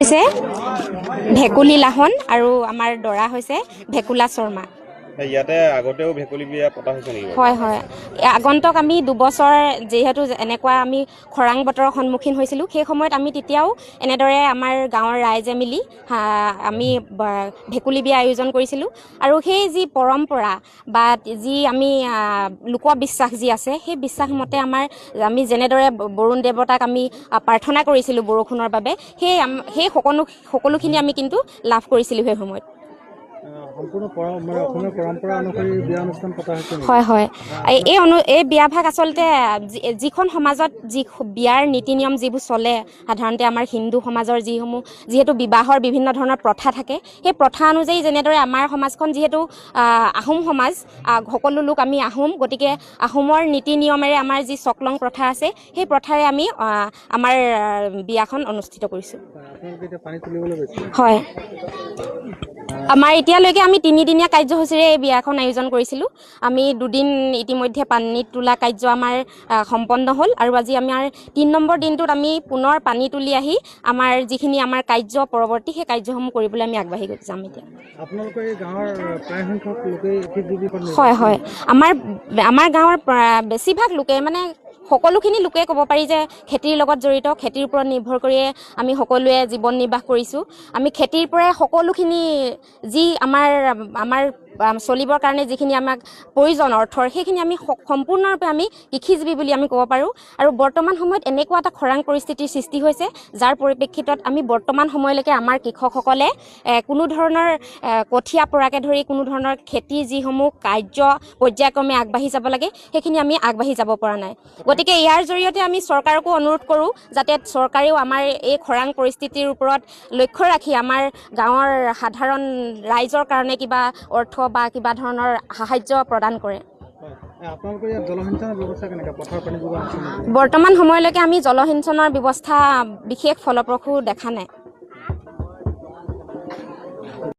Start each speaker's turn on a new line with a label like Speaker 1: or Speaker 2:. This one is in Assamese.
Speaker 1: হৈছে ভেকুলী লাহন আৰু আমাৰ দৰা হৈছে ভেকুলা শৰ্মা।
Speaker 2: ইয়াতে আগতেও ভেকুলী বিয়া পতা হৈছে নেকি?
Speaker 1: হয় হয়, আগন্তক আমি দুবছৰ যিহেতু এনেকুৱা আমি খৰাং বতৰৰ সন্মুখীন হৈছিলোঁ, সেই সময়ত আমি তেতিয়াও এনেদৰে আমাৰ গাঁৱৰ ৰাইজে মিলি আমি ভেকুলী বিয়া আয়োজন কৰিছিলোঁ। আৰু সেই যি পৰম্পৰা বা যি আমি লোকবিশ্বাস যি আছে, সেই বিশ্বাস মতে আমি যেনেদৰে বৰুণ দেৱতাক আমি প্ৰাৰ্থনা কৰিছিলোঁ বৰষুণৰ বাবে, সেই সকলোখিনি আমি কিন্তু লাভ কৰিছিলোঁ সেই সময়ত।
Speaker 3: সম্পূৰ্ণ অসমীয়া পৰম্পৰা অনুসৰি বিয়া অনুষ্ঠান পতা হৈছে।
Speaker 1: হয় হয়, এই বিয়াভাগ আচলতে যিখন সমাজত যি বিয়াৰ নীতি নিয়ম যিবোৰ চলে, সাধাৰণতে আমাৰ হিন্দু সমাজৰ যিহেতু বিবাহৰ বিভিন্ন ধৰণৰ প্ৰথা থাকে, সেই প্ৰথা অনুযায়ী যেনেদৰে আমাৰ সমাজখন যিহেতু আহোম সমাজ, সকলো লোক আমি আহোম, গতিকে আহোমৰ নীতি নিয়মেৰে আমাৰ যি চকলং প্ৰথা আছে, সেই প্ৰথাৰে আমি আমাৰ বিয়াখন অনুষ্ঠিত কৰিছোঁ। হয়, আমাৰ এতিয়ালৈকে আমি 3 দিনীয়া কাৰ্যসূচীৰে এই বিয়াখন আয়োজন কৰিছিলোঁ। আমি 2 দিন ইতিমধ্যে পানীত তোলা কাৰ্য আমাৰ সম্পন্ন হ'ল, আৰু আজি আমাৰ 3 নম্বৰ দিনটোত আমি পুনৰ পানী তুলি আহি আমাৰ যিখিনি আমাৰ কাৰ্য পৰৱৰ্তী, সেই কাৰ্যসমূহ কৰিবলৈ আমি আগবাঢ়ি যাম এতিয়া।
Speaker 3: আপোনালোকৰ এই গাঁৱৰ প্ৰায় সংখ্যক লোকে
Speaker 1: হয় হয়, আমাৰ গাঁৱৰ বেছিভাগ লোকে সকলোখিনি লোকে ক'ব পাৰি যে খেতিৰ লগত জড়িত, খেতিৰ ওপৰত নিৰ্ভৰ কৰিয়ে আমি সকলোৱে জীৱন নিৰ্বাহ কৰিছোঁ। আমি খেতিৰ পৰাই সকলোখিনি যি আমাৰ চলিবৰ কাৰণে যিখিনি আমাক প্ৰয়োজন অৰ্থৰ, সেইখিনি আমি সম্পূৰ্ণৰূপে আমি কৃষিজীৱী বুলি আমি ক'ব পাৰোঁ। আৰু বৰ্তমান সময়ত এনেকুৱা এটা খৰাং পৰিস্থিতিৰ সৃষ্টি হৈছে, যাৰ পৰিপ্ৰেক্ষিতত আমি বৰ্তমান সময়লৈকে আমাৰ কৃষকসকলে কোনো ধৰণৰ কঠীয়া পৰাকে ধৰি কোনো ধৰণৰ খেতিৰ যিসমূহ কাৰ্য পৰ্যায়ক্ৰমে আগবাঢ়ি যাব লাগে, সেইখিনি আমি আগবাঢ়ি যাব পৰা নাই। গতিকে ইয়াৰ জৰিয়তে আমি চৰকাৰকো অনুৰোধ কৰোঁ, যাতে চৰকাৰেও আমাৰ এই খৰাং পৰিস্থিতিৰ ওপৰত লক্ষ্য ৰাখি আমাৰ গাঁৱৰ সাধাৰণ ৰাইজৰ কাৰণে কিবা অৰ্থ বা কিবা ধৰণৰ সাহায্য প্ৰদান কৰে। বৰ্তমান সময়লৈকে আমি জলসিঞ্চনৰ ব্যৱস্থা বিশেষ ফলপ্ৰসূ দেখা নাই।